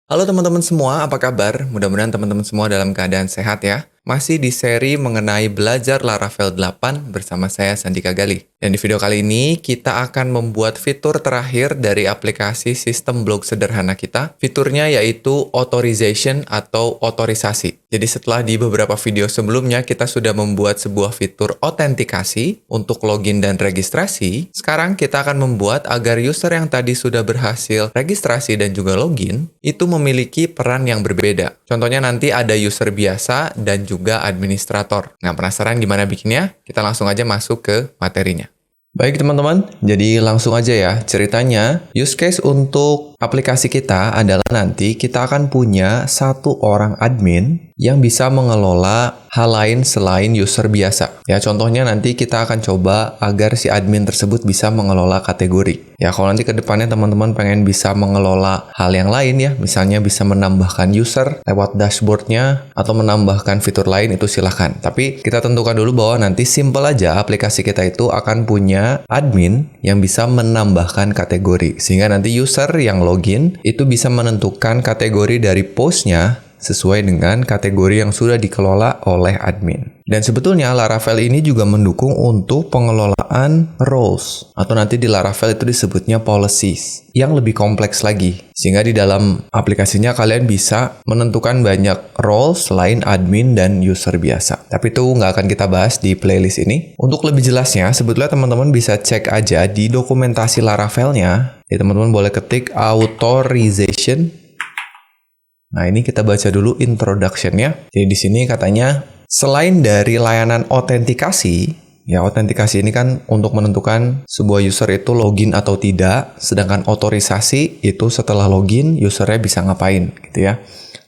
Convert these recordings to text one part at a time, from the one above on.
Halo teman-teman semua, apa kabar? Mudah-mudahan teman-teman semua dalam keadaan sehat ya. Masih di seri mengenai belajar Laravel 8 bersama saya Sandika Gali. Dan di video kali ini kita akan membuat fitur terakhir dari aplikasi sistem blog sederhana kita. Fiturnya yaitu authorization atau otorisasi. Jadi setelah di beberapa video sebelumnya kita sudah membuat sebuah fitur autentikasi untuk login dan registrasi, sekarang kita akan membuat agar user yang tadi sudah berhasil registrasi dan juga login itu memiliki peran yang berbeda. Contohnya nanti ada user biasa dan juga administrator. Nah, penasaran gimana bikinnya? Kita langsung aja masuk ke materinya. Baik teman-teman, jadi langsung aja ya ceritanya. Use case untuk aplikasi kita adalah nanti kita akan punya satu orang admin yang bisa mengelola hal lain selain user biasa. Ya, contohnya nanti kita akan coba agar si admin tersebut bisa mengelola kategori. Ya, kalau nanti ke depannya teman-teman pengen bisa mengelola hal yang lain ya, misalnya bisa menambahkan user lewat dashboardnya atau menambahkan fitur lain itu silahkan. Tapi kita tentukan dulu bahwa nanti simple aja aplikasi kita itu akan punya admin yang bisa menambahkan kategori. Sehingga nanti user yang login itu bisa menentukan kategori dari postnya sesuai dengan kategori yang sudah dikelola oleh admin. Dan sebetulnya Laravel ini juga mendukung untuk pengelolaan roles, atau nanti di Laravel itu disebutnya policies, yang lebih kompleks lagi. Sehingga di dalam aplikasinya kalian bisa menentukan banyak roles selain admin dan user biasa. Tapi itu nggak akan kita bahas di playlist ini. Untuk lebih jelasnya, sebetulnya teman-teman bisa cek aja di dokumentasi Laravelnya. Jadi teman-teman boleh ketik authorization. Nah, ini kita baca dulu introduction-nya. Jadi di sini katanya, selain dari layanan autentikasi, ya autentikasi ini kan untuk menentukan sebuah user itu login atau tidak, sedangkan otorisasi itu setelah login, usernya bisa ngapain, gitu ya.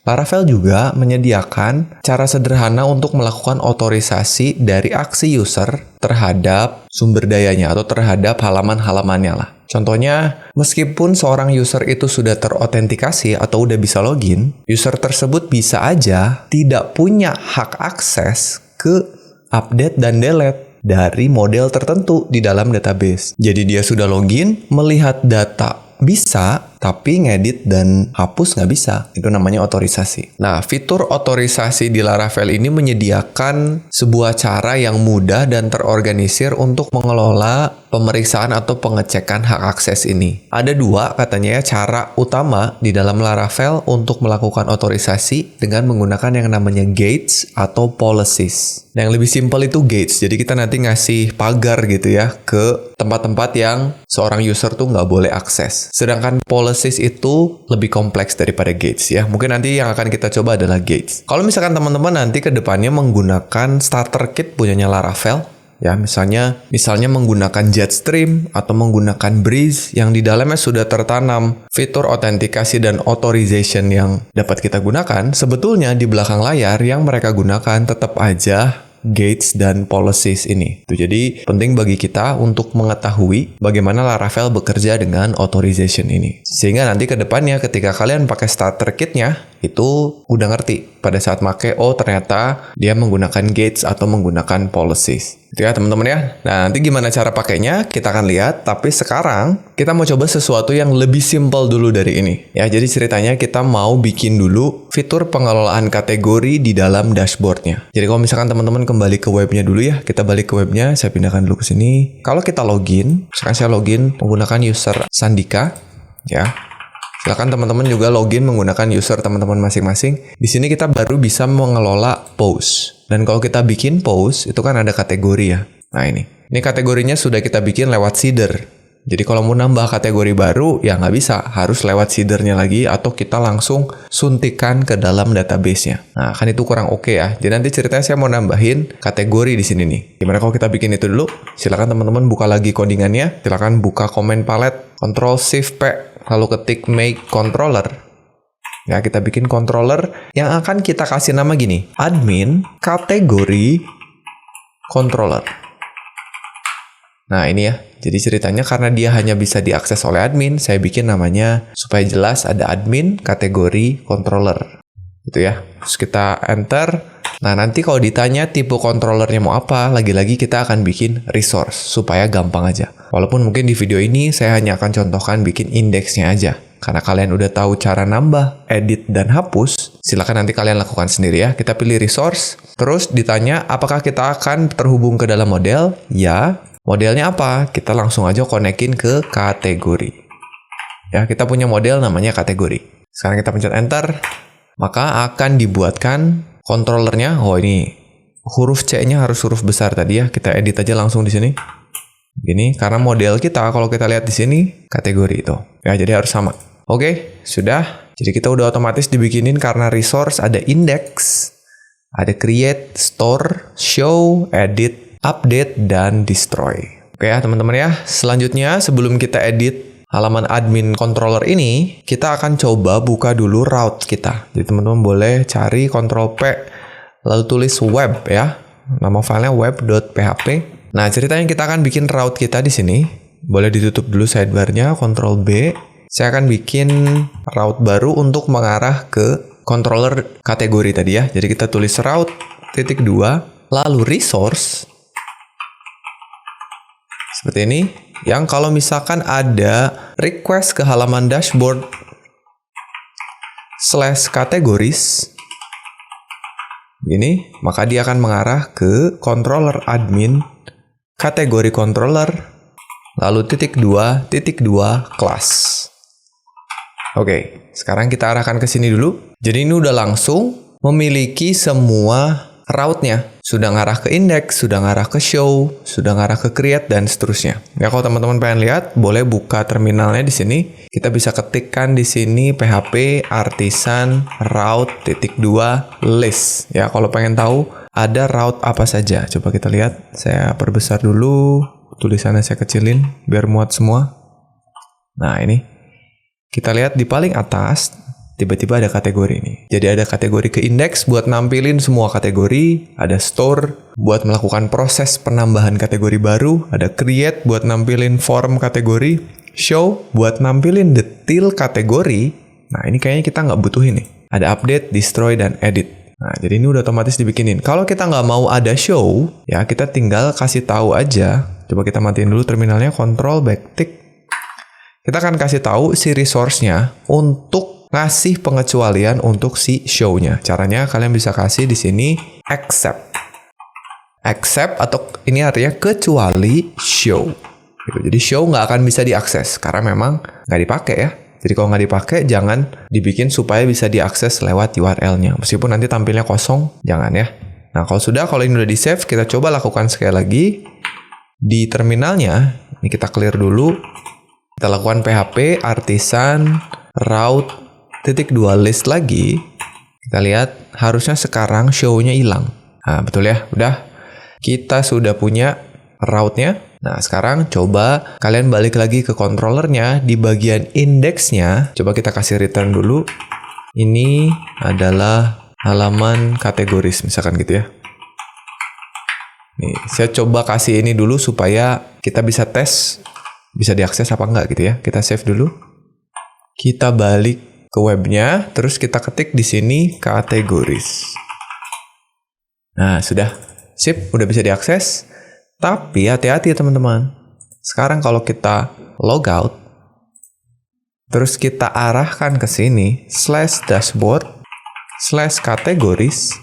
Laravel juga menyediakan cara sederhana untuk melakukan otorisasi dari aksi user terhadap sumber dayanya atau terhadap halaman-halamannya lah. Contohnya, meskipun seorang user itu sudah terautentikasi atau udah bisa login, user tersebut bisa aja tidak punya hak akses ke update dan delete dari model tertentu di dalam database. Jadi dia sudah login, melihat data bisa, tapi ngedit dan hapus nggak bisa. Itu namanya otorisasi. Nah, fitur otorisasi di Laravel ini menyediakan sebuah cara yang mudah dan terorganisir untuk mengelola pemeriksaan atau pengecekan hak akses ini. Ada dua katanya ya cara utama di dalam Laravel untuk melakukan otorisasi dengan menggunakan yang namanya gates atau policies. Nah, yang lebih simpel itu gates. Jadi kita nanti ngasih pagar gitu ya ke tempat-tempat yang seorang user tuh nggak boleh akses. Sedangkan policies itu lebih kompleks daripada gates ya. Mungkin nanti yang akan kita coba adalah gates. Kalau misalkan teman-teman nanti ke depannya menggunakan starter kit punyanya Laravel, ya misalnya menggunakan Jetstream atau menggunakan Breeze yang di dalamnya sudah tertanam fitur autentikasi dan authorization yang dapat kita gunakan, sebetulnya di belakang layar yang mereka gunakan tetap aja gates dan policies ini. Jadi penting bagi kita untuk mengetahui bagaimana Laravel bekerja dengan authorization ini. Sehingga nanti ke depannya ketika kalian pakai starter kitnya, itu udah ngerti pada saat make, oh ternyata dia menggunakan gates atau menggunakan policies. Itu ya teman-teman ya. Nah, nanti gimana cara pakainya kita akan lihat, tapi sekarang kita mau coba sesuatu yang lebih simple dulu dari ini. Ya, jadi ceritanya kita mau bikin dulu fitur pengelolaan kategori di dalam dashboardnya. Jadi kalau misalkan teman-teman kembali ke webnya dulu ya, kita balik ke webnya, saya pindahkan dulu ke sini. Kalau kita login, sekarang saya login menggunakan user Sandika, ya. Silakan teman-teman juga login menggunakan user teman-teman masing-masing. Di sini kita baru bisa mengelola post. Dan kalau kita bikin post, itu kan ada kategori ya. Nah ini kategorinya sudah kita bikin lewat seeder. Jadi kalau mau nambah kategori baru, ya nggak bisa. Harus lewat seedernya lagi, atau kita langsung suntikan ke dalam database-nya. Nah, kan itu kurang oke ya. Jadi nanti ceritanya saya mau nambahin kategori di sini nih. Gimana kalau kita bikin itu dulu? Silakan teman-teman buka lagi codingannya. Silakan buka command palette, Ctrl+Shift+P, lalu ketik make controller. Ya, kita bikin controller yang akan kita kasih nama gini, admin kategori controller. Nah, ini ya. Jadi ceritanya karena dia hanya bisa diakses oleh admin, saya bikin namanya supaya jelas ada admin kategori controller. Gitu ya. Terus kita enter. Nah, nanti kalau ditanya tipe controllernya mau apa, lagi-lagi kita akan bikin resource supaya gampang aja. Walaupun mungkin di video ini saya hanya akan contohkan bikin indeksnya aja. Karena kalian udah tahu cara nambah, edit, dan hapus, silakan nanti kalian lakukan sendiri ya. Kita pilih resource, terus ditanya apakah kita akan terhubung ke dalam model? Ya. Modelnya apa? Kita langsung aja konekin ke kategori. Ya, kita punya model namanya kategori. Sekarang kita pencet enter, maka akan dibuatkan controllernya. Oh, ini huruf C-nya harus huruf besar tadi ya. Kita edit aja langsung di sini. Gini, karena model kita kalau kita lihat di sini kategori itu. Ya, jadi harus sama. Oke, sudah. Jadi kita udah otomatis dibikinin karena resource ada index, ada create, store, show, edit, update, dan destroy. Oke ya teman-teman ya. Selanjutnya sebelum kita edit halaman admin controller ini, kita akan coba buka dulu route kita. Jadi teman-teman boleh cari Ctrl P, lalu tulis web ya. Nama filenya web.php. Nah, ceritanya kita akan bikin route kita di sini. Boleh ditutup dulu sidebarnya, Ctrl B. Saya akan bikin route baru untuk mengarah ke controller kategori tadi ya. Jadi kita tulis route .2, lalu resource. Seperti ini. Yang kalau misalkan ada request ke halaman dashboard /categories. Begini, maka dia akan mengarah ke controller admin, kategori controller, lalu .2 class. Oke, sekarang kita arahkan ke sini dulu. Jadi ini udah langsung memiliki semua route-nya. Sudah ngarah ke index, sudah ngarah ke show, sudah ngarah ke create, dan seterusnya. Ya, kalau teman-teman pengen lihat, boleh buka terminalnya di sini. Kita bisa ketikkan di sini php artisan route .2 list. Ya, kalau pengen tahu ada route apa saja. Coba kita lihat. Saya perbesar dulu. Tulisannya saya kecilin biar muat semua. Nah, ini. Kita lihat di paling atas, tiba-tiba ada kategori ini. Jadi ada kategori ke index buat nampilin semua kategori, ada store buat melakukan proses penambahan kategori baru, ada create buat nampilin form kategori, show buat nampilin detail kategori. Nah, ini kayaknya kita nggak butuh ini. Ada update, destroy, dan edit. Nah, jadi ini udah otomatis dibikinin. Kalau kita nggak mau ada show, ya kita tinggal kasih tahu aja. Coba kita matiin dulu terminalnya, Ctrl backtick. Kita akan kasih tahu si resource-nya untuk ngasih pengecualian untuk si show-nya. Caranya kalian bisa kasih di sini except. Except atau ini artinya kecuali show. Gitu. Jadi show nggak akan bisa diakses karena memang nggak dipakai ya. Jadi kalau nggak dipakai jangan dibikin supaya bisa diakses lewat URL-nya. Meskipun nanti tampilnya kosong, jangan ya. Nah, kalau ini udah di-save, kita coba lakukan sekali lagi. Di terminalnya, ini kita clear dulu. Kita lakukan php artisan route .2 list lagi. Kita lihat harusnya sekarang show-nya hilang. Nah, betul ya, udah. Kita sudah punya route-nya. Nah, sekarang coba kalian balik lagi ke controllernya di bagian index-nya. Coba kita kasih return dulu. Ini adalah halaman kategoris, misalkan gitu ya. Nih, saya coba kasih ini dulu supaya kita bisa tes bisa diakses apa enggak gitu ya. Kita save dulu. Kita balik ke webnya, terus kita ketik di sini kategoris. Nah, sudah. Sip, udah bisa diakses. Tapi hati-hati teman-teman. Sekarang kalau kita logout, terus kita arahkan ke sini, /dashboard, /categories.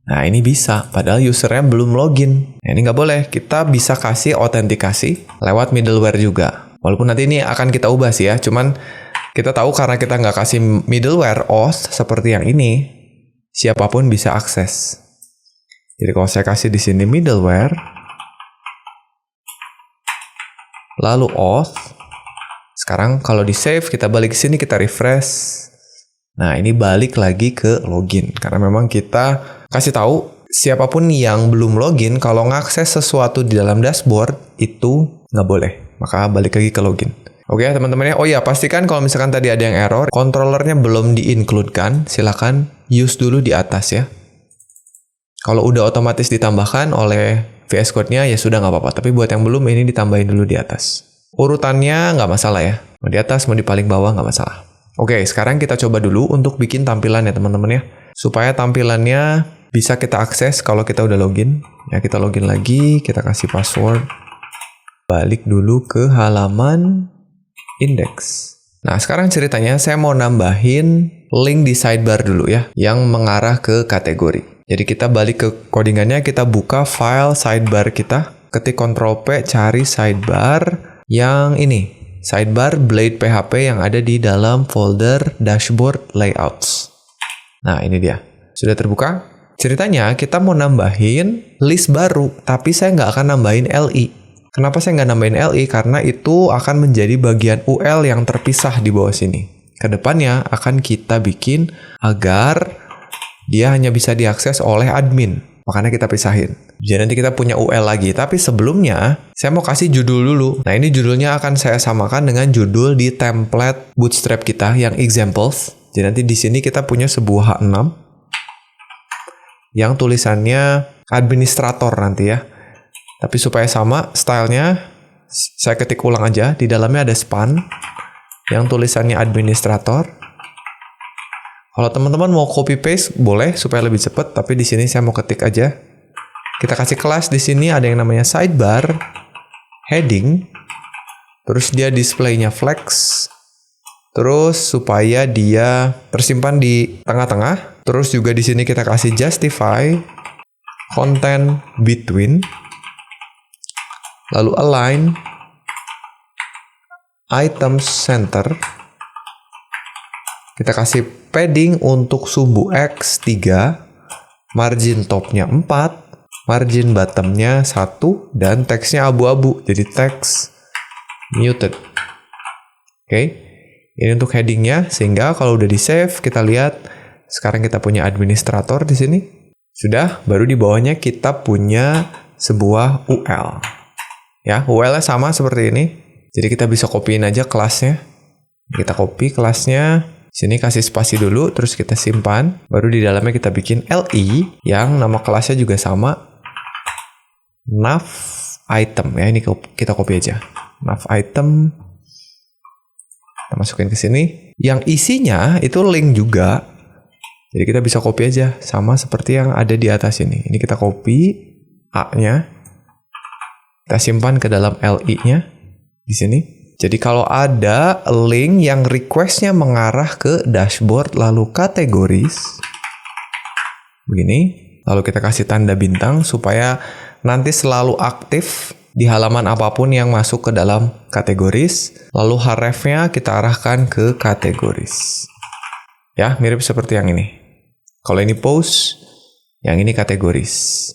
Nah, ini bisa, padahal usernya belum login. Nah, ini nggak boleh. Kita bisa kasih autentikasi lewat middleware juga. Walaupun nanti ini akan kita ubah sih ya. Cuman kita tahu karena kita nggak kasih middleware auth seperti yang ini, siapapun bisa akses. Jadi kalau saya kasih di sini middleware, lalu auth, sekarang kalau di save, kita balik ke sini, kita refresh. Nah, ini balik lagi ke login. Karena memang kita kasih tahu siapapun yang belum login, kalau ngakses sesuatu di dalam dashboard, itu nggak boleh. Maka balik lagi ke login. Oke teman-teman ya. Oh ya, pastikan kalau misalkan tadi ada yang error, controllernya belum di-include-kan, silakan use dulu di atas ya. Kalau udah otomatis ditambahkan oleh VS Code-nya, ya sudah nggak apa-apa. Tapi buat yang belum, ini ditambahin dulu di atas. Urutannya nggak masalah ya. Mau di atas, mau di paling bawah, nggak masalah. Oke, sekarang kita coba dulu untuk bikin tampilan ya teman-teman ya. Supaya tampilannya bisa kita akses kalau kita udah login. Ya, kita login lagi, kita kasih password. Balik dulu ke halaman index. Nah, sekarang ceritanya saya mau nambahin link di sidebar dulu ya, yang mengarah ke kategori. Jadi kita balik ke codingannya, kita buka file sidebar kita, ketik Ctrl P, cari sidebar yang ini, sidebar Blade PHP yang ada di dalam folder dashboard layouts. Nah, ini dia. Sudah terbuka? Ceritanya kita mau nambahin list baru, tapi saya nggak akan nambahin LI. Kenapa saya nggak nambahin LI? Karena itu akan menjadi bagian UL yang terpisah di bawah sini. Kedepannya akan kita bikin agar dia hanya bisa diakses oleh admin. Makanya kita pisahin. Jadi nanti kita punya UL lagi. Tapi sebelumnya, saya mau kasih judul dulu. Nah, ini judulnya akan saya samakan dengan judul di template Bootstrap kita yang examples. Jadi nanti di sini kita punya sebuah H6 yang tulisannya administrator nanti ya. Tapi supaya sama stylenya, saya ketik ulang aja. Di dalamnya ada span yang tulisannya administrator. Kalau teman-teman mau copy paste boleh supaya lebih cepat, tapi di sini saya mau ketik aja. Kita kasih kelas di sini ada yang namanya sidebar, heading, terus dia displaynya flex, terus supaya dia tersimpan di tengah-tengah. Terus juga di sini kita kasih justify, content between, lalu align, items center. Kita kasih padding untuk sumbu X 3, margin topnya 4, margin bottomnya 1, dan teksnya abu-abu, jadi teks muted. Oke, ini untuk headingnya, sehingga kalau udah di save, kita lihat sekarang kita punya administrator di sini. Sudah, baru di bawahnya kita punya sebuah UL. Ya, UL-nya sama seperti ini. Jadi kita bisa copyin aja kelasnya. Kita copy kelasnya. Sini kasih spasi dulu, terus kita simpan. Baru di dalamnya kita bikin LI, yang nama kelasnya juga sama. Nav item, ya ini kita copy aja. Nav item. Kita masukin ke sini. Yang isinya itu link juga. Jadi kita bisa copy aja, sama seperti yang ada di atas ini. Ini kita copy A-nya. Kita simpan ke dalam LI-nya di sini. Jadi kalau ada link yang request-nya mengarah ke dashboard lalu kategoris, begini, lalu kita kasih tanda bintang supaya nanti selalu aktif di halaman apapun yang masuk ke dalam kategoris, lalu href-nya kita arahkan ke kategoris. Ya, mirip seperti yang ini. Kalau ini post, yang ini kategoris.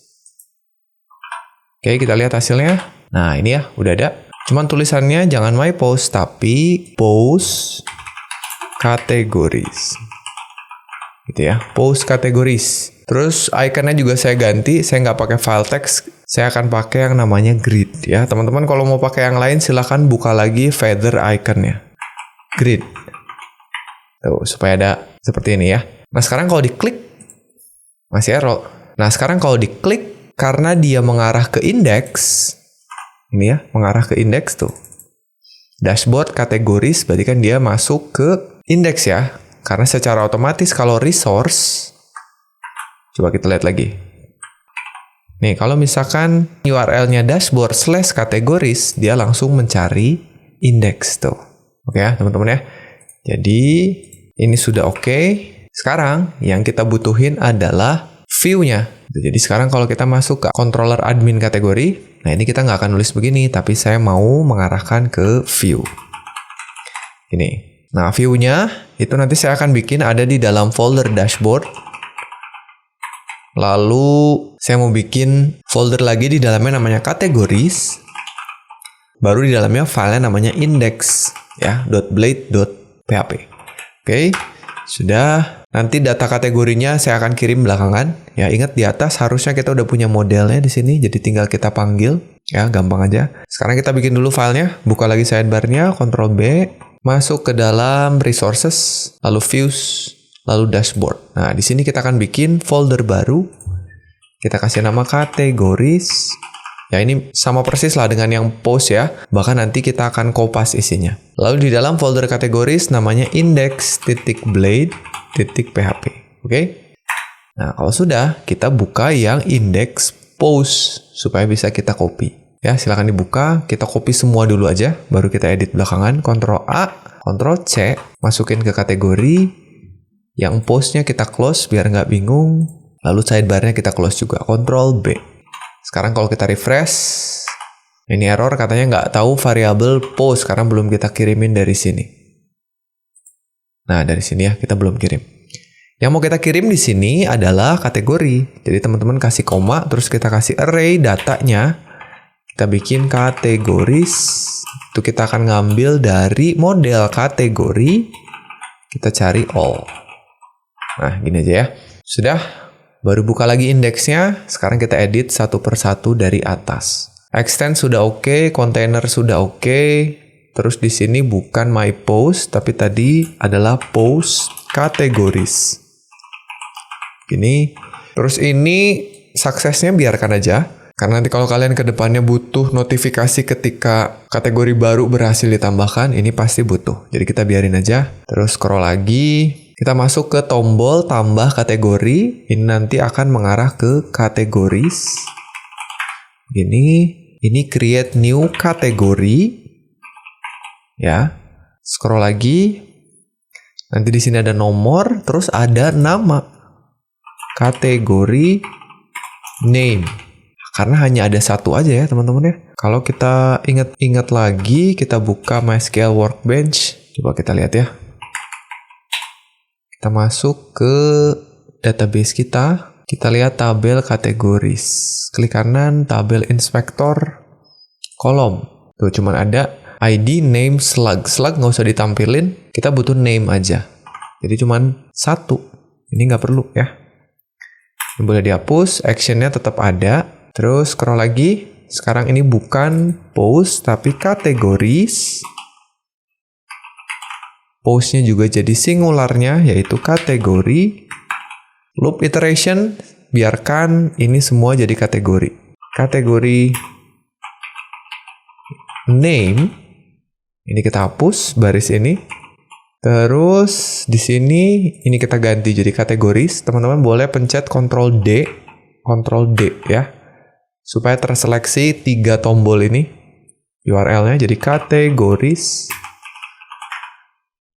Oke, kita lihat hasilnya. Nah, ini ya, udah ada. Cuman tulisannya jangan my post, tapi post kategoris. Gitu ya, post kategoris. Terus ikonnya juga saya ganti, saya nggak pakai file text, saya akan pakai yang namanya grid ya. Teman-teman kalau mau pakai yang lain silahkan buka lagi feather iconnya. Grid. Tuh, supaya ada seperti ini ya. Nah, sekarang kalau diklik, masih error. Nah, sekarang kalau diklik, karena dia mengarah ke indeks, ini ya, mengarah ke indeks tuh. Dashboard kategoris, berarti kan dia masuk ke indeks ya. Karena secara otomatis kalau resource, coba kita lihat lagi. Nih, kalau misalkan URL-nya dashboard / kategoris, dia langsung mencari indeks tuh. Oke ya, teman-teman ya. Jadi, ini sudah oke. Sekarang, yang kita butuhin adalah view-nya. Jadi sekarang kalau kita masuk ke controller admin kategori, nah ini kita nggak akan nulis begini, tapi saya mau mengarahkan ke view. Ini. Nah, view-nya itu nanti saya akan bikin ada di dalam folder dashboard. Lalu saya mau bikin folder lagi di dalamnya namanya kategoris. Baru di dalamnya filenya namanya index ya, .blade.php. Oke, sudah. Nanti data kategorinya saya akan kirim belakangan. Ya, ingat di atas harusnya kita udah punya modelnya di sini, jadi tinggal kita panggil. Ya, gampang aja. Sekarang kita bikin dulu filenya, buka lagi sidebar-nya, Ctrl B, masuk ke dalam resources, lalu views, lalu dashboard. Nah, di sini kita akan bikin folder baru. Kita kasih nama kategoris. Ya, ini sama persis lah dengan yang post ya. Bahkan nanti kita akan kopas isinya. Lalu di dalam folder kategoris namanya index.blade.php. Oke? Nah, kalau sudah, kita buka yang index post supaya bisa kita copy. Ya, silakan dibuka. Kita copy semua dulu aja, baru kita edit belakangan. Ctrl A, Ctrl C, masukin ke kategori. Yang postnya kita close biar nggak bingung. Lalu sidebarnya kita close juga. Ctrl B. Sekarang kalau kita refresh, ini error katanya nggak tahu variabel post karena belum kita kirimin dari sini. Nah, dari sini ya, kita belum kirim. Yang mau kita kirim di sini adalah kategori. Jadi teman-teman kasih koma, terus kita kasih array datanya. Kita bikin kategoris. Itu kita akan ngambil dari model kategori. Kita cari all. Nah, gini aja ya. Sudah, baru buka lagi indeksnya. Sekarang kita edit satu persatu dari atas. Extend sudah oke, container sudah oke. Terus di sini bukan my post, tapi tadi adalah post kategoris. Gini. Terus ini suksesnya biarkan aja. Karena nanti kalau kalian ke depannya butuh notifikasi ketika kategori baru berhasil ditambahkan, ini pasti butuh. Jadi kita biarin aja. Terus scroll lagi. Kita masuk ke tombol tambah kategori. Ini nanti akan mengarah ke kategoris. Ini create new kategori. Ya. Scroll lagi. Nanti di sini ada nomor, terus ada nama. Kategori name. Karena hanya ada satu aja ya teman-teman ya. Kalau kita ingat lagi, kita buka MySQL Workbench. Coba kita lihat ya. Kita masuk ke database kita. Kita lihat tabel kategoris. Klik kanan, tabel inspector, kolom. Tuh cuman ada ID, name, slug. Slug nggak usah ditampilin. Kita butuh name aja. Jadi cuman satu. Ini nggak perlu ya. Ini boleh dihapus, actionnya tetap ada. Terus scroll lagi. Sekarang ini bukan post, tapi kategoris. Postnya juga jadi singularnya, yaitu kategori. Loop iteration, biarkan ini semua jadi kategori. Kategori name, ini kita hapus baris ini. Terus di sini ini kita ganti jadi kategoris. Teman-teman boleh pencet Ctrl D ya, supaya terseleksi 3 tombol ini URL-nya jadi kategoris.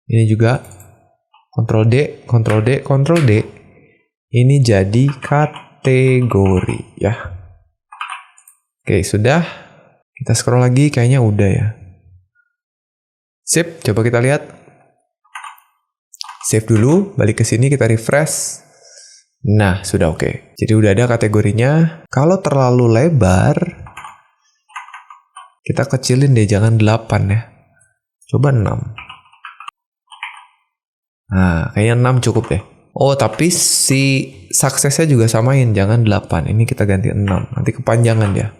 Ini juga Ctrl D, Ctrl D, Ctrl D. Ini jadi kategori ya. Oke, sudah. Kita scroll lagi, kayaknya udah ya. Sip, coba kita lihat. Save dulu, balik ke sini, kita refresh. Nah, sudah oke. Jadi udah ada kategorinya. Kalau terlalu lebar, kita kecilin deh, jangan 8 ya. Coba 6. Nah, kayaknya 6 cukup deh. Oh, tapi si suksesnya juga samain, jangan 8. Ini kita ganti 6, nanti kepanjangan dia.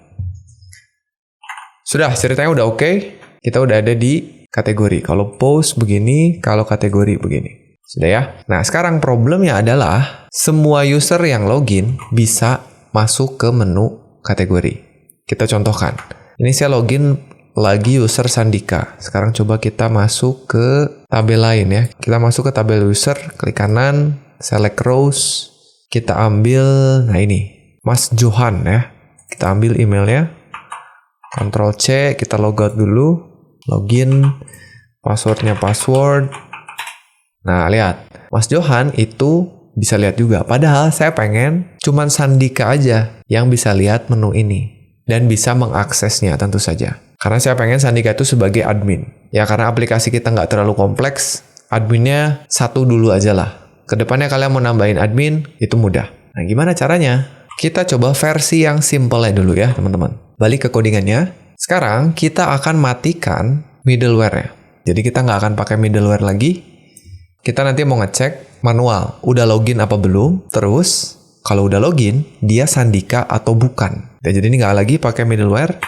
Sudah, ceritanya udah oke. Kita udah ada di kategori. Kalau post begini, kalau kategori begini. Sudah ya? Nah, sekarang problemnya adalah semua user yang login bisa masuk ke menu kategori. Kita contohkan. Ini saya login lagi user Sandika. Sekarang coba kita masuk ke tabel lain ya. Kita masuk ke tabel user, klik kanan, select rows. Kita ambil, nah ini, Mas Johan ya. Kita ambil emailnya. Ctrl C, kita logout dulu. Login, passwordnya password. Nah, lihat. Mas Johan itu bisa lihat juga. Padahal saya pengen cuman Sandika aja yang bisa lihat menu ini. Dan bisa mengaksesnya tentu saja. Karena saya pengen Sandika itu sebagai admin. Ya, karena aplikasi kita nggak terlalu kompleks, adminnya satu dulu aja lah. Kedepannya kalian mau nambahin admin, itu mudah. Nah, gimana caranya? Kita coba versi yang simple dulu ya, teman-teman. Balik ke codingannya. Sekarang kita akan matikan middleware-nya. Jadi kita nggak akan pakai middleware lagi. Kita nanti mau ngecek manual, udah login apa belum. Terus, kalau udah login, dia Sandika atau bukan. Ya, jadi ini nggak lagi pakai middleware.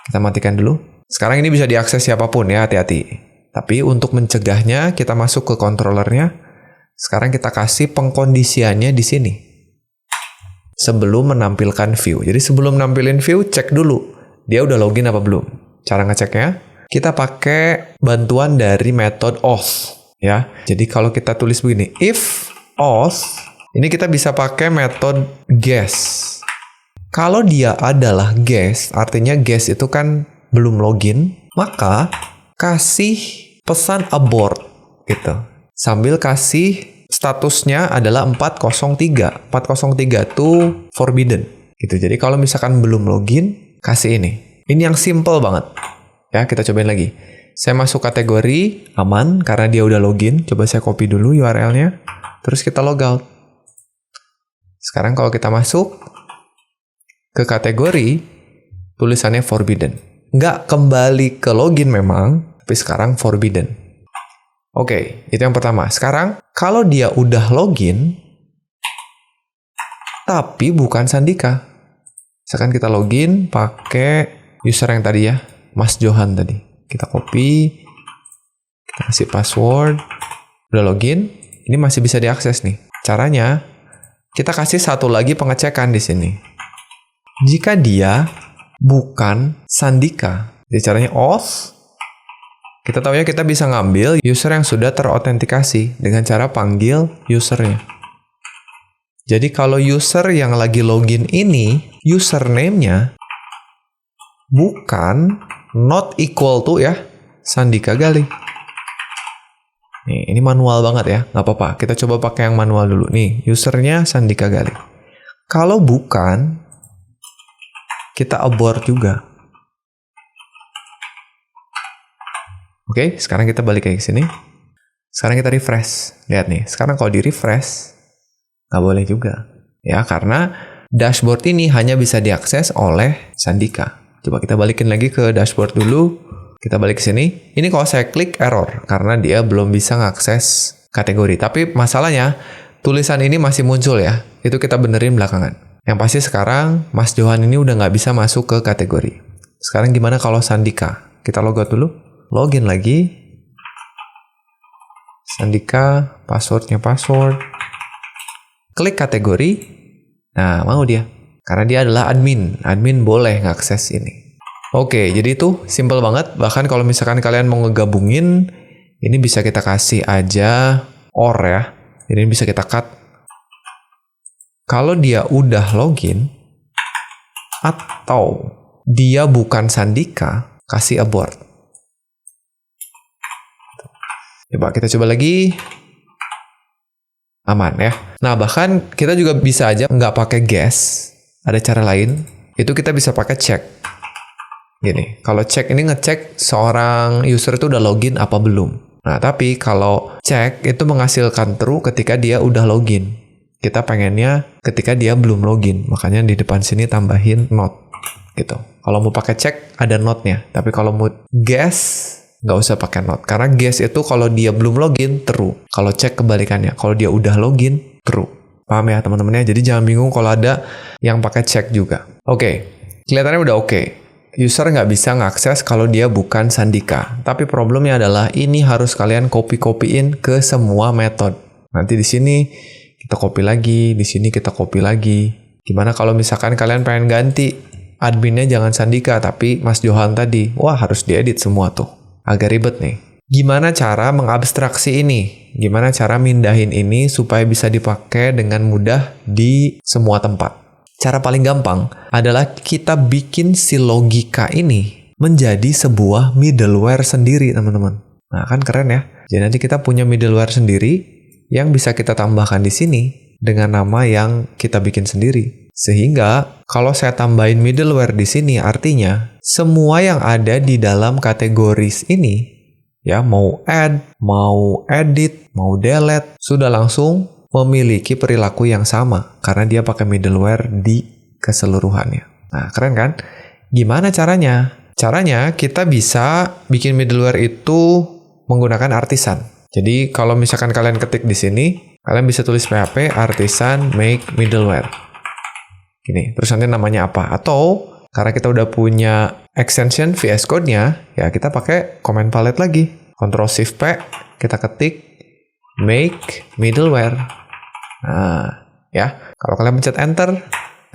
Kita matikan dulu. Sekarang ini bisa diakses siapapun ya, hati-hati. Tapi untuk mencegahnya, kita masuk ke controllernya. Sekarang kita kasih pengkondisiannya di sini. Sebelum menampilkan view. Jadi sebelum nampilin view, cek dulu. Dia udah login apa belum. Cara ngeceknya, kita pakai bantuan dari metode auth. Ya, jadi kalau kita tulis begini, if auth, ini kita bisa pakai metode guess. Kalau dia adalah guest, artinya guest itu kan belum login, maka kasih pesan abort gitu. Sambil kasih statusnya adalah 403. 403 itu forbidden gitu. Jadi kalau misalkan belum login, kasih ini. Ini yang simple banget. Ya, kita cobain lagi. Saya masuk kategori aman karena dia udah login. Coba saya copy dulu URL-nya. Terus kita logout. Sekarang kalau kita masuk ke kategori, tulisannya forbidden. Nggak kembali ke login memang, tapi sekarang forbidden. Oke, itu yang pertama. Sekarang, kalau dia udah login, tapi bukan Sandika. Misalkan kita login pakai user yang tadi ya, Mas Johan tadi. Kita copy, kita kasih password, udah login, ini masih bisa diakses nih. Caranya, kita kasih satu lagi pengecekan di sini. Jika dia bukan Sandika, jadi caranya auth, kita tahu ya kita bisa ngambil user yang sudah terautentikasi dengan cara panggil usernya. Jadi kalau user yang lagi login ini, username-nya bukan not equal to ya, Sandika Gali. Nih, ini manual banget ya, nggak apa-apa. Kita coba pakai yang manual dulu. Nih, usernya Sandika Gali. Kalau bukan, kita abort juga. Oke, sekarang kita balik ke sini. Sekarang kita refresh. Lihat nih, sekarang kalau di refresh, nggak boleh juga. Ya, karena dashboard ini hanya bisa diakses oleh Sandika. Coba kita balikin lagi ke dashboard dulu. Kita balik ke sini. Ini kalau saya klik error, karena dia belum bisa ngakses kategori. Tapi masalahnya, tulisan ini masih muncul ya. Itu kita benerin belakangan. Yang pasti sekarang, Mas Johan ini udah nggak bisa masuk ke kategori. Sekarang gimana kalau Sandika? Kita logout dulu. Login lagi. Sandika, passwordnya password. Klik kategori. Nah, mau dia. Karena dia adalah admin. Admin boleh ngakses ini. Oke, jadi itu simple banget. Bahkan kalau misalkan kalian mau ngegabungin, ini bisa kita kasih aja or ya. Jadi bisa kita cut. Kalau dia udah login, atau dia bukan Sandika, kasih abort. Coba kita coba lagi. Aman ya. Nah, bahkan kita juga bisa aja nggak pakai guess. Ada cara lain. Itu kita bisa pakai check. Gini, kalau cek ini ngecek seorang user itu udah login apa belum. Nah, tapi kalau cek itu menghasilkan true ketika dia udah login. Kita pengennya ketika dia belum login. Makanya di depan sini tambahin not. Gitu. Kalau mau pakai cek, ada not-nya. Tapi kalau mau guess, nggak usah pakai not. Karena guess itu kalau dia belum login, true. Kalau cek kebalikannya. Kalau dia udah login, true. Paham ya teman-teman ya? Jadi jangan bingung kalau ada yang pakai cek juga. Oke. Kelihatannya udah oke. User nggak bisa ngakses kalau dia bukan Sandika. Tapi problemnya adalah ini harus kalian copy-copyin ke semua metode. Nanti di sini kita copy lagi, di sini kita copy lagi. Gimana kalau misalkan kalian pengen ganti adminnya jangan Sandika, tapi Mas Johan tadi? Wah, harus diedit semua tuh. Agak ribet nih. Gimana cara mengabstraksi ini? Gimana cara mindahin ini supaya bisa dipakai dengan mudah di semua tempat? Cara paling gampang adalah kita bikin si logika ini menjadi sebuah middleware sendiri, teman-teman. Nah, kan keren ya. Jadi nanti kita punya middleware sendiri yang bisa kita tambahkan di sini dengan nama yang kita bikin sendiri. Sehingga kalau saya tambahin middleware di sini, artinya semua yang ada di dalam kategoris ini, ya mau add, mau edit, mau delete, sudah langsung memiliki perilaku yang sama karena dia pakai middleware di keseluruhannya. Nah, keren kan? Gimana caranya? Caranya kita bisa bikin middleware itu menggunakan artisan. Jadi kalau misalkan kalian ketik di sini, kalian bisa tulis PHP artisan make middleware. Gini, terus nanti namanya apa? Atau karena kita udah punya extension VS Code-nya, ya kita pakai command palette lagi. Ctrl+Shift+P, kita ketik make middleware. Nah, ya. Kalau kalian pencet enter,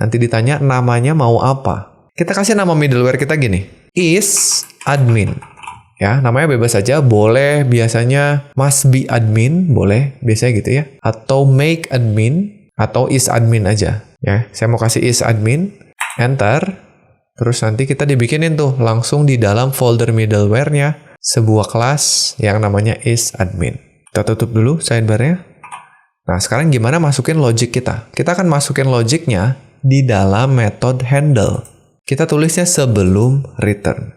nanti ditanya namanya mau apa. Kita kasih nama middleware kita gini, is admin. Ya, namanya bebas saja, boleh biasanya must be admin, boleh biasanya gitu ya. Atau make admin, atau is admin aja. Ya, saya mau kasih is admin. Enter. Terus nanti kita dibikinin tuh langsung di dalam folder middleware-nya sebuah kelas yang namanya isAdmin. Kita tutup dulu sidebar-nya. Nah, sekarang gimana masukin logic kita? Kita akan masukin logiknya di dalam method handle. Kita tulisnya sebelum return.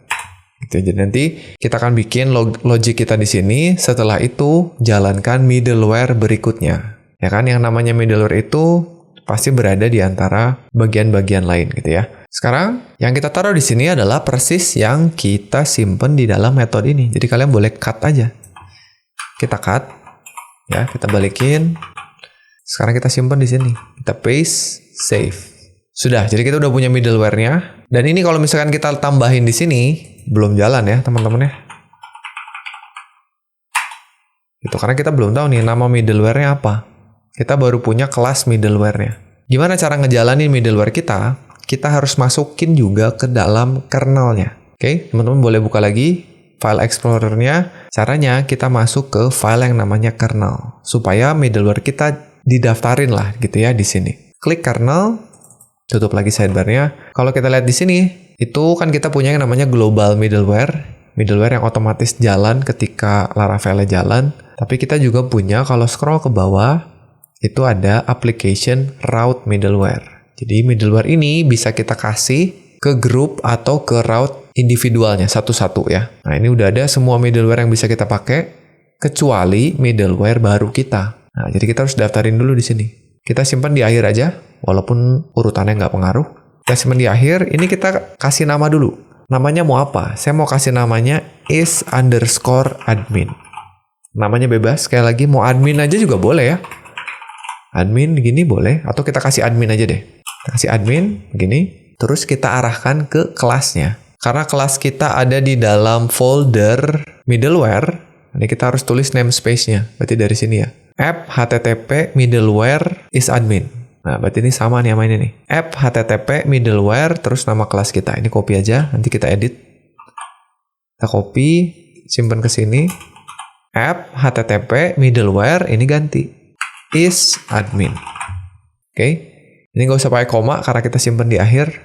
Gitu. Jadi nanti kita akan bikin logic kita di sini. Setelah itu jalankan middleware berikutnya. Ya kan, yang namanya middleware itu pasti berada di antara bagian-bagian lain gitu ya. Sekarang yang kita taruh di sini adalah persis yang kita simpen di dalam metode ini. Jadi kalian boleh cut aja. Kita cut, ya, kita balikin. Sekarang kita simpen di sini. Kita paste, save. Sudah, jadi kita udah punya middleware-nya. Dan ini kalau misalkan kita tambahin di sini, belum jalan ya teman-teman ya. Itu karena kita belum tahu nih nama middleware-nya apa. Kita baru punya kelas middleware-nya. Gimana cara ngejalanin middleware kita? Kita harus masukin juga ke dalam kernelnya. Oke, teman-teman boleh buka lagi file explorer-nya. Caranya kita masuk ke file yang namanya kernel. Supaya middleware kita didaftarin lah gitu ya di sini. Klik kernel, tutup lagi sidebar-nya. Kalau kita lihat di sini, itu kan kita punya yang namanya global middleware. Middleware yang otomatis jalan ketika Laravel jalan. Tapi kita juga punya, kalau scroll ke bawah, itu ada application route middleware. Jadi middleware ini bisa kita kasih ke grup atau ke route individualnya satu-satu ya. Nah, ini udah ada semua middleware yang bisa kita pakai kecuali middleware baru kita. Nah, jadi kita harus daftarin dulu di sini. Kita simpan di akhir aja, walaupun urutannya nggak pengaruh. Kita simpan di akhir, ini kita kasih nama dulu. Namanya mau apa? Saya mau kasih namanya is_admin. Namanya bebas, sekali lagi mau admin aja juga boleh ya. Admin gini boleh, atau kita kasih admin aja deh. Kita kasih admin, begini. Terus kita arahkan ke kelasnya. Karena kelas kita ada di dalam folder middleware, ini kita harus tulis namespace-nya. Berarti dari sini ya. App http middleware isAdmin. Nah, berarti ini sama nih sama ini nih. App http middleware, terus nama kelas kita. Ini copy aja, nanti kita edit. Kita copy, simpan ke sini. App http middleware, ini ganti. isAdmin. Oke. Ini nggak usah pakai koma karena kita simpan di akhir.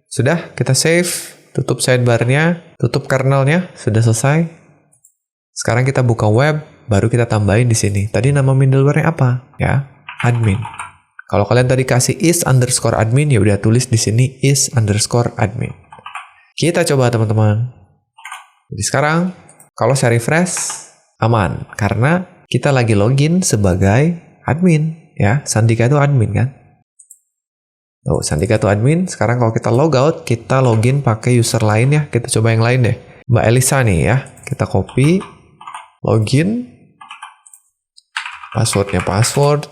Sudah, kita save. Tutup sidebar-nya, tutup kernelnya, sudah selesai. Sekarang kita buka web, baru kita tambahin di sini. Tadi nama middleware-nya apa? Ya, admin. Kalau kalian tadi kasih is_admin, ya udah tulis di sini is_admin. Kita coba teman-teman. Jadi sekarang, kalau saya refresh, aman. Karena kita lagi login sebagai admin. Ya, Sandika itu admin kan? Tuh, Sandika itu admin. Sekarang kalau kita logout, kita login pakai user lain ya. Kita coba yang lain deh. Mbak Elisa nih ya. Kita copy. Login. Passwordnya password.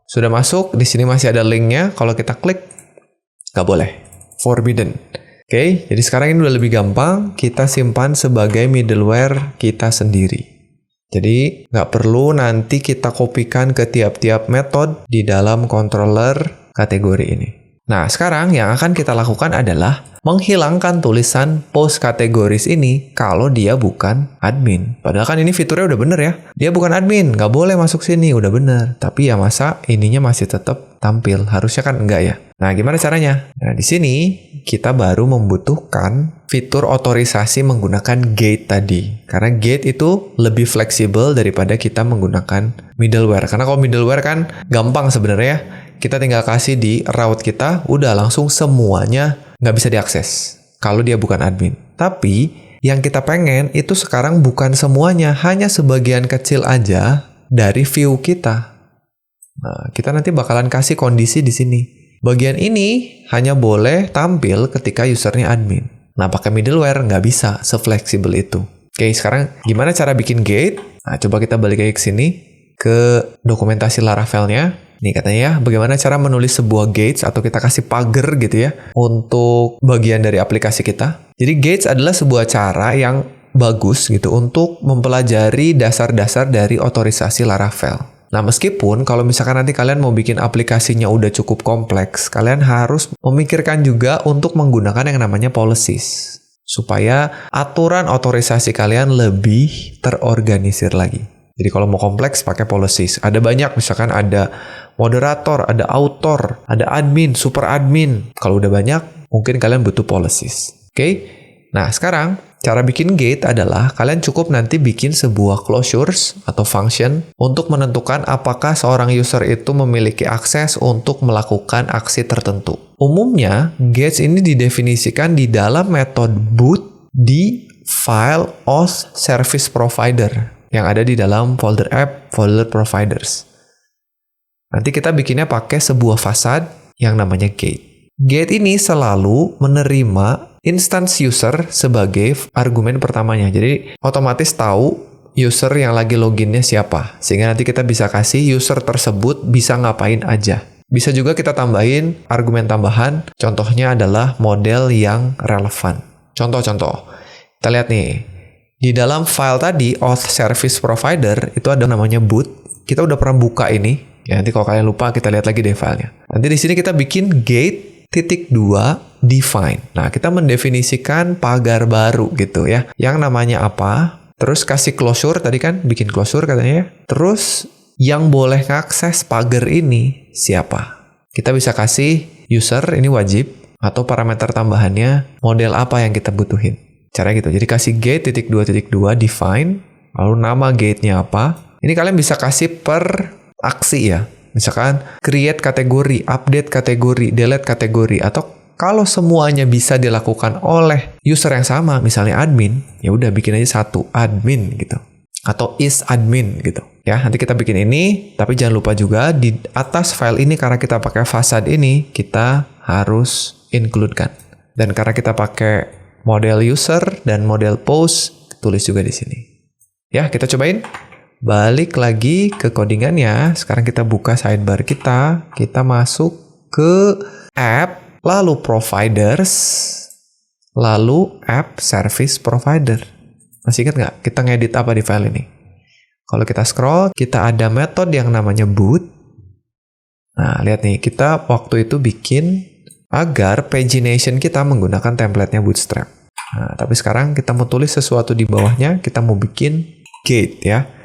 Sudah masuk. Di sini masih ada linknya. Kalau kita klik, nggak boleh. Forbidden. Oke, jadi sekarang ini udah lebih gampang. Kita simpan sebagai middleware kita sendiri. Jadi, nggak perlu nanti kita kopikan ke tiap-tiap metode di dalam controller kategori ini. Nah, sekarang yang akan kita lakukan adalah menghilangkan tulisan post kategoris ini kalau dia bukan admin. Padahal kan ini fiturnya udah bener ya. Dia bukan admin, nggak boleh masuk sini, udah bener. Tapi ya masa ininya masih tetap tampil? Harusnya kan enggak ya. Nah, gimana caranya? Nah, di sini kita baru membutuhkan fitur otorisasi menggunakan gate tadi. Karena gate itu lebih fleksibel daripada kita menggunakan middleware. Karena kalau middleware kan gampang sebenarnya. Kita tinggal kasih di route kita, udah langsung semuanya nggak bisa diakses kalau dia bukan admin. Tapi yang kita pengen itu sekarang bukan semuanya, hanya sebagian kecil aja dari view kita. Nah, kita nanti bakalan kasih kondisi di sini. Bagian ini hanya boleh tampil ketika usernya admin. Nah, pakai middleware nggak bisa se-fleksibel itu. Oke, sekarang gimana cara bikin gate? Nah, coba kita balik lagi ke sini, ke dokumentasi Laravel-nya. Nih katanya ya, bagaimana cara menulis sebuah gates atau kita kasih pagar gitu ya untuk bagian dari aplikasi kita. Jadi gates adalah sebuah cara yang bagus gitu untuk mempelajari dasar-dasar dari otorisasi Laravel. Nah, meskipun kalau misalkan nanti kalian mau bikin aplikasinya udah cukup kompleks, kalian harus memikirkan juga untuk menggunakan yang namanya policies. Supaya aturan otorisasi kalian lebih terorganisir lagi. Jadi kalau mau kompleks pakai policies. Ada banyak, misalkan ada moderator, ada author, ada admin, super admin. Kalau udah banyak, mungkin kalian butuh policies. Oke? Nah, sekarang cara bikin gate adalah kalian cukup nanti bikin sebuah closures atau function untuk menentukan apakah seorang user itu memiliki akses untuk melakukan aksi tertentu. Umumnya, gates ini didefinisikan di dalam metode boot di file auth service provider yang ada di dalam folder app, folder providers. Nanti kita bikinnya pakai sebuah fasad yang namanya gate. Gate ini selalu menerima instance user sebagai argumen pertamanya. Jadi otomatis tahu user yang lagi loginnya siapa. Sehingga nanti kita bisa kasih user tersebut bisa ngapain aja. Bisa juga kita tambahin argumen tambahan. Contohnya adalah model yang relevan. Contoh-contoh. Kita lihat nih. Di dalam file tadi, auth service provider, itu ada namanya boot. Kita udah pernah buka ini. Ya, nanti kalau kalian lupa, kita lihat lagi deh filenya. Nanti di sini kita bikin gate.2 define. Nah, kita mendefinisikan pagar baru gitu ya. Yang namanya apa? Terus kasih closure, tadi kan bikin closure katanya ya. Terus yang boleh ngakses pagar ini siapa? Kita bisa kasih user, ini wajib. Atau parameter tambahannya, model apa yang kita butuhin. Caranya gitu. Jadi kasih gate.2.2 define. Lalu nama gate-nya apa? Ini kalian bisa kasih per aksi ya. Misalkan create kategori, update kategori, delete kategori, atau kalau semuanya bisa dilakukan oleh user yang sama, misalnya admin, ya udah bikin aja satu admin gitu, atau is admin gitu. Ya, nanti kita bikin ini, tapi jangan lupa juga di atas file ini karena kita pakai fasad ini, kita harus include-kan. Dan karena kita pakai model user dan model post, tulis juga di sini. Ya, kita cobain. Balik lagi ke codingannya. Sekarang kita buka sidebar kita. Kita masuk ke app, lalu providers, lalu app service provider. Masih ingat nggak kita ngedit apa di file ini? Kalau kita scroll, kita ada metode yang namanya boot. Nah, lihat nih. Kita waktu itu bikin agar pagination kita menggunakan template-nya Bootstrap. Nah, tapi sekarang kita mau tulis sesuatu di bawahnya. Kita mau bikin gate ya.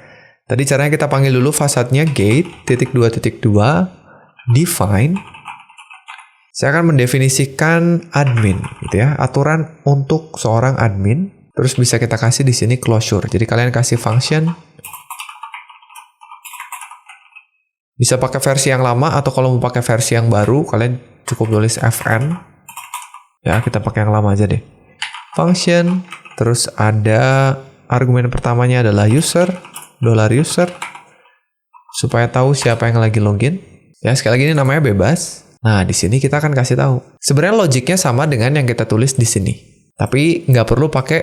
Tadi caranya kita panggil dulu fasadnya gate.2.2 define. Saya akan mendefinisikan admin gitu ya, aturan untuk seorang admin. Terus bisa kita kasih di sini closure. Jadi kalian kasih function. Bisa pakai versi yang lama atau kalau mau pakai versi yang baru, kalian cukup tulis fn. Ya, kita pakai yang lama aja deh. Function, terus ada argumen pertamanya adalah user. $user supaya tahu siapa yang lagi login. Ya, sekali lagi ini namanya bebas. Nah, di sini kita akan kasih tahu. Sebenarnya logiknya sama dengan yang kita tulis di sini. Tapi nggak perlu pakai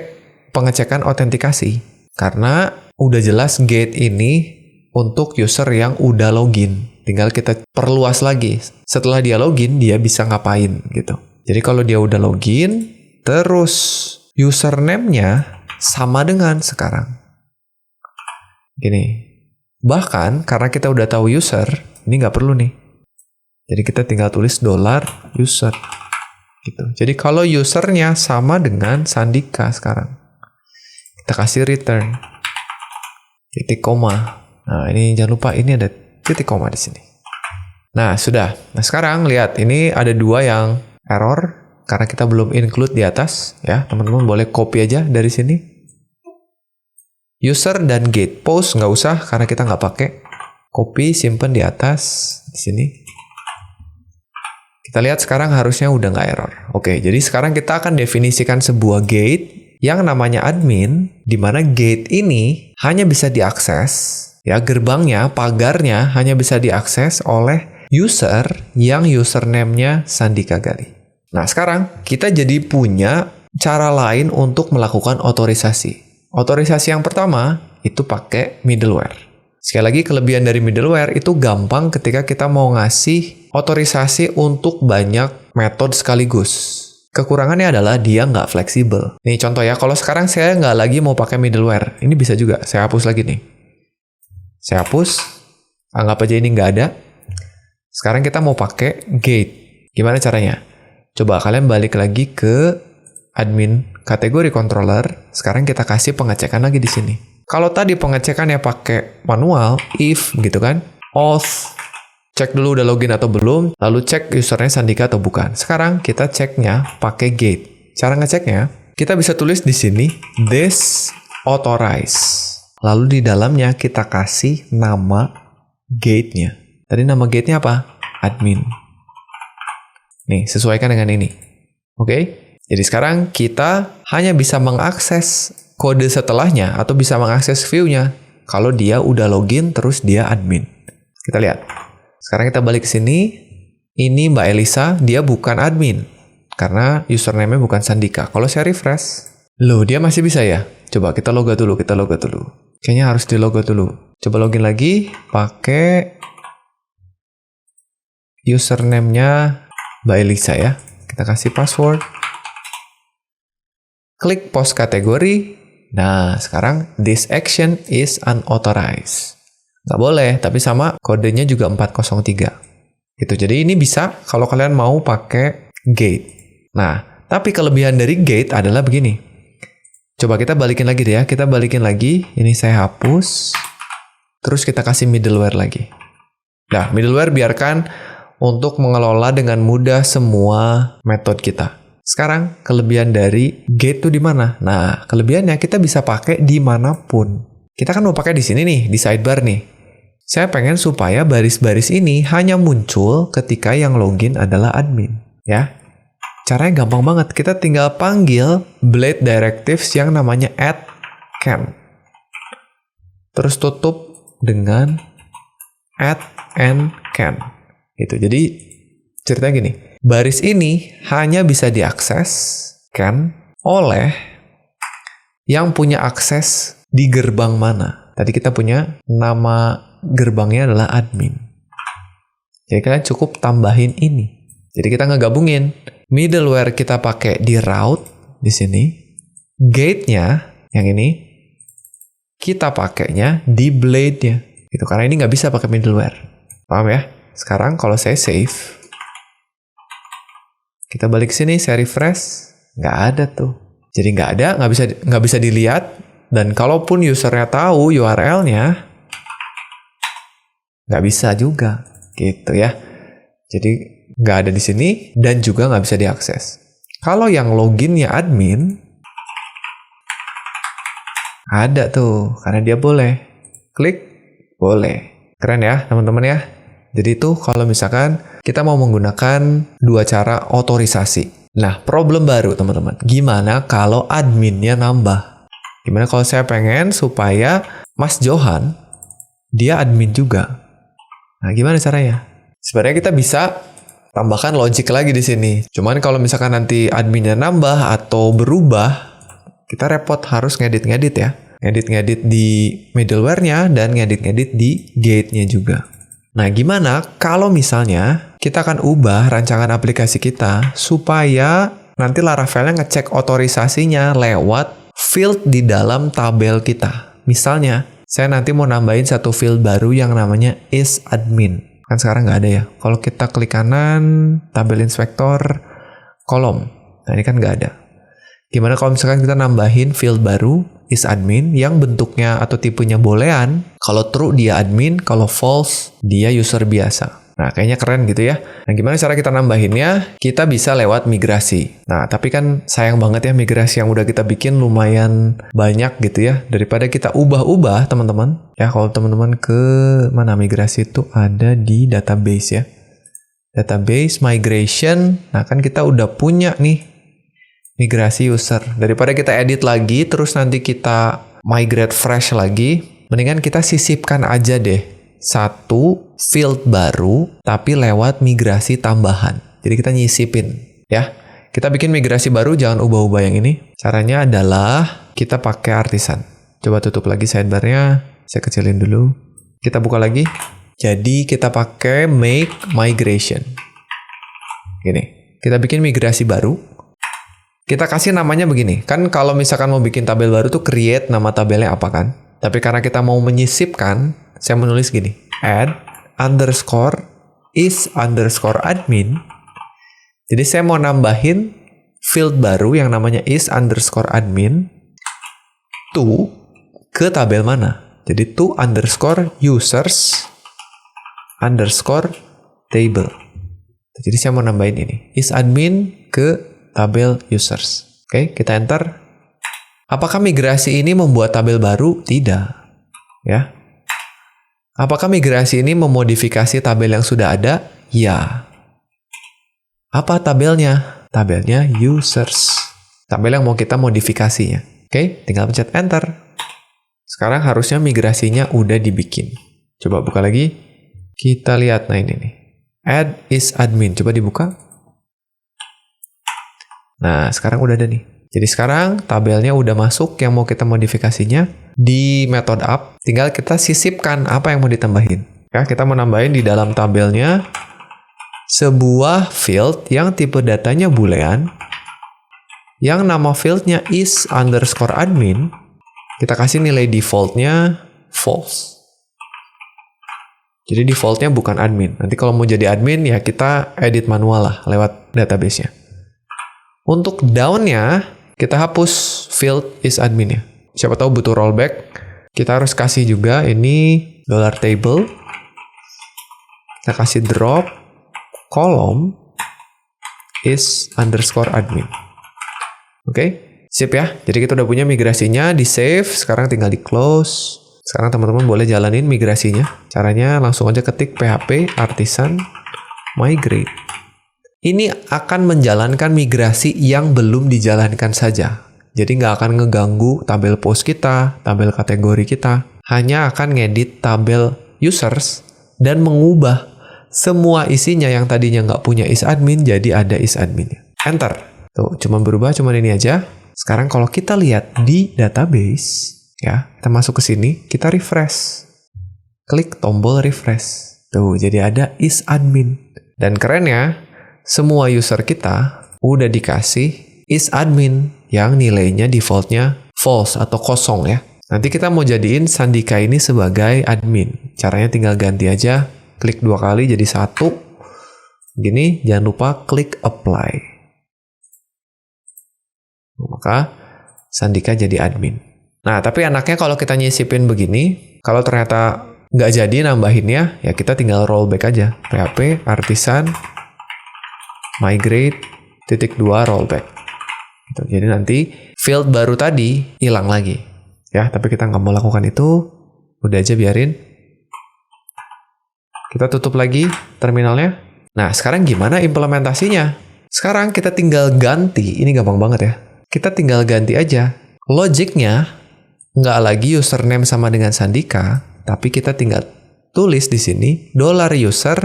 pengecekan autentikasi. Karena udah jelas gate ini untuk user yang udah login. Tinggal kita perluas lagi. Setelah dia login, dia bisa ngapain gitu. Jadi kalau dia udah login, terus username-nya sama dengan sekarang. Gini, bahkan karena kita udah tahu user, ini nggak perlu nih. Jadi kita tinggal tulis $user. Gitu. Jadi kalau usernya sama dengan Sandika sekarang, kita kasih return. Titik koma. Nah, ini jangan lupa ini ada titik koma di sini. Nah, sudah. Nah, sekarang lihat, ini ada dua yang error karena kita belum include di atas. Ya, teman-teman boleh copy aja dari sini. User dan gate. Post nggak usah karena kita nggak pakai. Copy, simpen di atas di sini. Kita lihat sekarang harusnya udah nggak error. Oke, jadi sekarang kita akan definisikan sebuah gate yang namanya admin, di mana gate ini hanya bisa diakses, ya gerbangnya, pagarnya hanya bisa diakses oleh user yang username-nya Sandika Gali. Nah, sekarang kita jadi punya cara lain untuk melakukan otorisasi. Otorisasi yang pertama itu pakai middleware. Sekali lagi, kelebihan dari middleware itu gampang ketika kita mau ngasih otorisasi untuk banyak metode sekaligus. Kekurangannya adalah dia nggak fleksibel. Nih contoh ya, kalau sekarang saya nggak lagi mau pakai middleware. Ini bisa juga, saya hapus lagi nih. Saya hapus, anggap aja ini nggak ada. Sekarang kita mau pakai gate. Gimana caranya? Coba kalian balik lagi ke admin kategori controller. Sekarang kita kasih pengecekan lagi di sini. Kalau tadi pengecekannya pakai manual, if gitu kan, auth, cek dulu udah login atau belum, lalu cek usernya Sandika atau bukan. Sekarang kita ceknya pakai gate. Cara ngeceknya, kita bisa tulis di sini, this authorize. Lalu di dalamnya kita kasih nama gate-nya. Tadi nama gate-nya apa? Admin. Nih, sesuaikan dengan ini. Oke? Jadi sekarang kita hanya bisa mengakses kode setelahnya atau bisa mengakses view-nya kalau dia udah login terus dia admin. Kita lihat. Sekarang kita balik ke sini. Ini Mbak Elisa, dia bukan admin. Karena username-nya bukan Sandika. Kalau saya refresh, loh dia masih bisa ya? Coba kita logout dulu, Kayaknya harus di logout dulu. Coba login lagi, pakai username-nya Mbak Elisa ya. Kita kasih password. Klik post kategori. Nah, sekarang this action is unauthorized. Nggak boleh, tapi sama kodenya juga 403. Gitu. Jadi ini bisa kalau kalian mau pakai gate. Nah, tapi kelebihan dari gate adalah begini. Coba kita balikin lagi deh ya. Kita balikin lagi. Ini saya hapus. Terus kita kasih middleware lagi. Nah, middleware biarkan untuk mengelola dengan mudah semua metode kita. Sekarang, kelebihan dari gate itu di mana? Nah, kelebihannya kita bisa pakai dimanapun. Kita kan mau pakai di sini nih, di sidebar nih. Saya pengen supaya baris-baris ini hanya muncul ketika yang login adalah admin. Ya, caranya gampang banget. Kita tinggal panggil blade directives yang namanya add can. Terus tutup dengan add and can. Gitu. Jadi, ceritanya gini. Baris ini hanya bisa diakses kan oleh yang punya akses di gerbang mana. Tadi kita punya nama gerbangnya adalah admin. Jadi kalian cukup tambahin ini. Jadi kita ngegabungin middleware kita pakai di route di sini, gate-nya yang ini kita pakainya di blade-nya. Gitu karena ini nggak bisa pakai middleware. Paham ya? Sekarang kalau saya save, kita balik sini, saya refresh, nggak ada tuh. Jadi nggak ada, nggak bisa dilihat. Dan kalaupun usernya tahu URL-nya, nggak bisa juga, gitu ya. Jadi nggak ada di sini dan juga nggak bisa diakses. Kalau yang loginnya admin, ada tuh, karena dia boleh. Klik, boleh. Keren ya, teman-teman ya. Jadi itu kalau misalkan kita mau menggunakan dua cara otorisasi. Nah, problem baru teman-teman. Gimana kalau adminnya nambah? Gimana kalau saya pengen supaya Mas Johan, dia admin juga? Nah, gimana caranya? Sebenarnya kita bisa tambahkan logic lagi di sini. Cuman kalau misalkan nanti adminnya nambah atau berubah, kita repot harus ngedit-ngedit ya. Ngedit-ngedit di middleware-nya dan ngedit-ngedit di gate-nya juga. Nah, gimana kalau misalnya kita akan ubah rancangan aplikasi kita supaya nanti Laravelnya ngecek otorisasinya lewat field di dalam tabel kita. Misalnya, saya nanti mau nambahin satu field baru yang namanya isAdmin. Kan sekarang nggak ada ya. Kalau kita klik kanan, tabel inspektor, kolom. Nah, ini kan nggak ada. Gimana kalau misalkan kita nambahin field baru, isAdmin, yang bentuknya atau tipenya boolean. Kalau true dia admin, kalau false dia user biasa. Nah, kayaknya keren gitu ya. Nah, gimana cara kita nambahinnya? Kita bisa lewat migrasi. Nah, tapi kan sayang banget ya migrasi yang udah kita bikin lumayan banyak gitu ya. Daripada kita ubah-ubah, teman-teman. Ya, kalau teman-teman ke mana migrasi itu ada di database ya. Database, migration. Nah, kan kita udah punya nih migrasi user. Daripada kita edit lagi, terus nanti kita migrate fresh lagi, mendingan kita sisipkan aja deh satu field baru, tapi lewat migrasi tambahan. Jadi kita nyisipin, ya. Kita bikin migrasi baru, jangan ubah-ubah yang ini. Caranya adalah kita pakai artisan. Coba tutup lagi sidebar-nya, saya kecilin dulu. Kita buka lagi. Jadi kita pakai make migration. Gini, kita bikin migrasi baru. Kita kasih namanya begini. Kan kalau misalkan mau bikin tabel baru tuh create nama tabelnya apa kan? Tapi karena kita mau menyisipkan, saya menulis gini. Add underscore is underscore admin. Jadi saya mau nambahin field baru yang namanya is underscore admin to ke tabel mana? Jadi to underscore users underscore table. Jadi saya mau nambahin ini. Is admin ke tabel users. Oke, kita enter. Apakah migrasi ini membuat tabel baru? Tidak. Ya. Apakah migrasi ini memodifikasi tabel yang sudah ada? Ya. Apa tabelnya? Tabelnya users. Tabel yang mau kita modifikasinya. Oke, tinggal pencet enter. Sekarang harusnya migrasinya udah dibikin. Coba buka lagi. Kita lihat, nah ini nih. Add is admin. Coba dibuka. Nah, sekarang udah ada nih. Jadi sekarang tabelnya udah masuk yang mau kita modifikasinya di method up. Tinggal kita sisipkan apa yang mau ditambahin. Ya, kita mau nambahin di dalam tabelnya sebuah field yang tipe datanya boolean, yang nama fieldnya is underscore admin. Kita kasih nilai defaultnya false. Jadi defaultnya bukan admin. Nanti kalau mau jadi admin ya kita edit manual lah lewat database-nya. Untuk down-nya kita hapus field is admin-nya. Siapa tahu butuh rollback. Kita harus kasih juga ini $table. Kita kasih drop column is underscore admin. Oke, sip ya. Jadi kita udah punya migrasinya, di save. Sekarang tinggal di close. Sekarang teman-teman boleh jalanin migrasinya. Caranya langsung aja ketik php artisan migrate. Ini akan menjalankan migrasi yang belum dijalankan saja. Jadi nggak akan ngeganggu tabel post kita, tabel kategori kita. Hanya akan ngedit tabel users dan mengubah semua isinya yang tadinya nggak punya is-admin jadi ada is-adminnya. Enter. Tuh, cuma berubah, cuma ini aja. Sekarang kalau kita lihat di database, ya, kita masuk ke sini, kita refresh. Klik tombol refresh. Tuh, jadi ada is-admin. Dan kerennya, semua user kita udah dikasih is-admin yang nilainya defaultnya false atau kosong ya. Nanti kita mau jadiin Sandika ini sebagai admin. Caranya tinggal ganti aja. Klik 2 kali jadi 1. Gini, jangan lupa klik apply. Maka Sandika jadi admin. Nah, tapi anaknya kalau kita nyisipin begini, kalau ternyata nggak jadi nambahinnya, ya kita tinggal rollback aja. php artisan migrate .2 rollback. Gitu. Jadi nanti field baru tadi hilang lagi. Ya, tapi kita nggak mau lakukan itu. Udah aja biarin. Kita tutup lagi terminalnya. Nah, sekarang gimana implementasinya? Sekarang kita tinggal ganti. Ini gampang banget ya. Kita tinggal ganti aja. Logiknya nggak lagi username sama dengan Sandika, tapi kita tinggal tulis di sini $user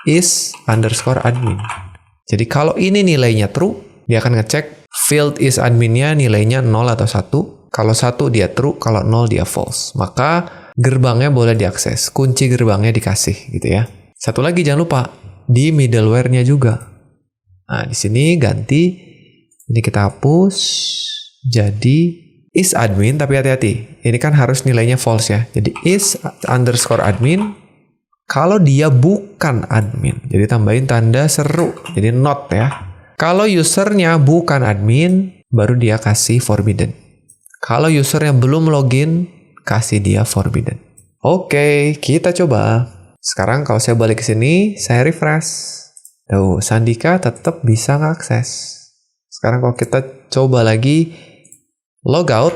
is underscore admin. Jadi kalau ini nilainya true, dia akan ngecek field is adminnya nilainya 0 atau 1. Kalau 1 dia true, kalau 0 dia false. Maka gerbangnya boleh diakses, kunci gerbangnya dikasih gitu ya. Satu lagi jangan lupa, di middleware-nya juga. Nah, di sini ganti, ini kita hapus, jadi is admin, tapi hati-hati. Ini kan harus nilainya false ya. Jadi is underscore admin, kalau dia bukan admin. Jadi tambahin tanda seru, jadi not ya. Kalau usernya bukan admin, baru dia kasih forbidden. Kalau usernya belum login, kasih dia forbidden. Oke, kita coba. Sekarang kalau saya balik ke sini, saya refresh. Tuh, Sandika tetap bisa ngakses. Sekarang kalau kita coba lagi logout,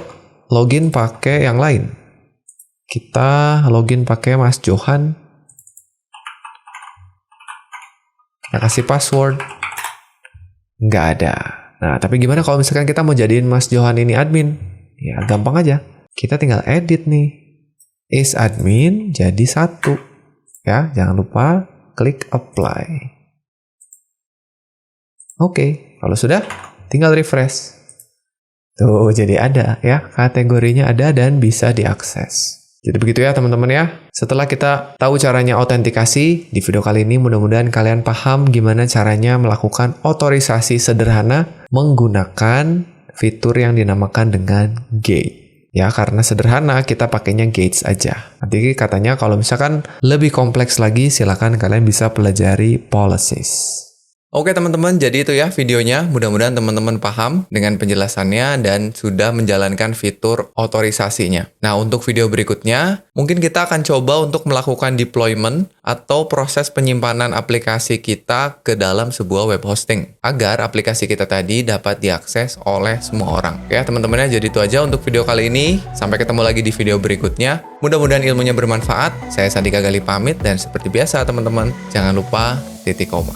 login pakai yang lain. Kita login pakai Mas Johan. Kita kasih password. Nggak ada. Nah, tapi gimana kalau misalkan kita mau jadiin Mas Johan ini admin? Ya, gampang aja. Kita tinggal edit nih. Is admin jadi 1. Ya, jangan lupa klik apply. Oke, kalau sudah, tinggal refresh. Tuh, jadi ada ya. Kategorinya ada dan bisa diakses. Jadi begitu ya teman-teman ya. Setelah kita tahu caranya autentikasi, di video kali ini mudah-mudahan kalian paham gimana caranya melakukan otorisasi sederhana menggunakan fitur yang dinamakan dengan gate. Ya, karena sederhana kita pakainya gates aja. Nanti katanya kalau misalkan lebih kompleks lagi, silakan kalian bisa pelajari policies. Oke teman-teman, jadi itu ya videonya. Mudah-mudahan teman-teman paham dengan penjelasannya dan sudah menjalankan fitur otorisasinya. Nah, untuk video berikutnya, mungkin kita akan coba untuk melakukan deployment atau proses penyimpanan aplikasi kita ke dalam sebuah web hosting, agar aplikasi kita tadi dapat diakses oleh semua orang. Ya teman-teman, jadi itu aja untuk video kali ini. Sampai ketemu lagi di video berikutnya. Mudah-mudahan ilmunya bermanfaat. Saya Sandika Gali pamit, dan seperti biasa teman-teman, jangan lupa titik koma.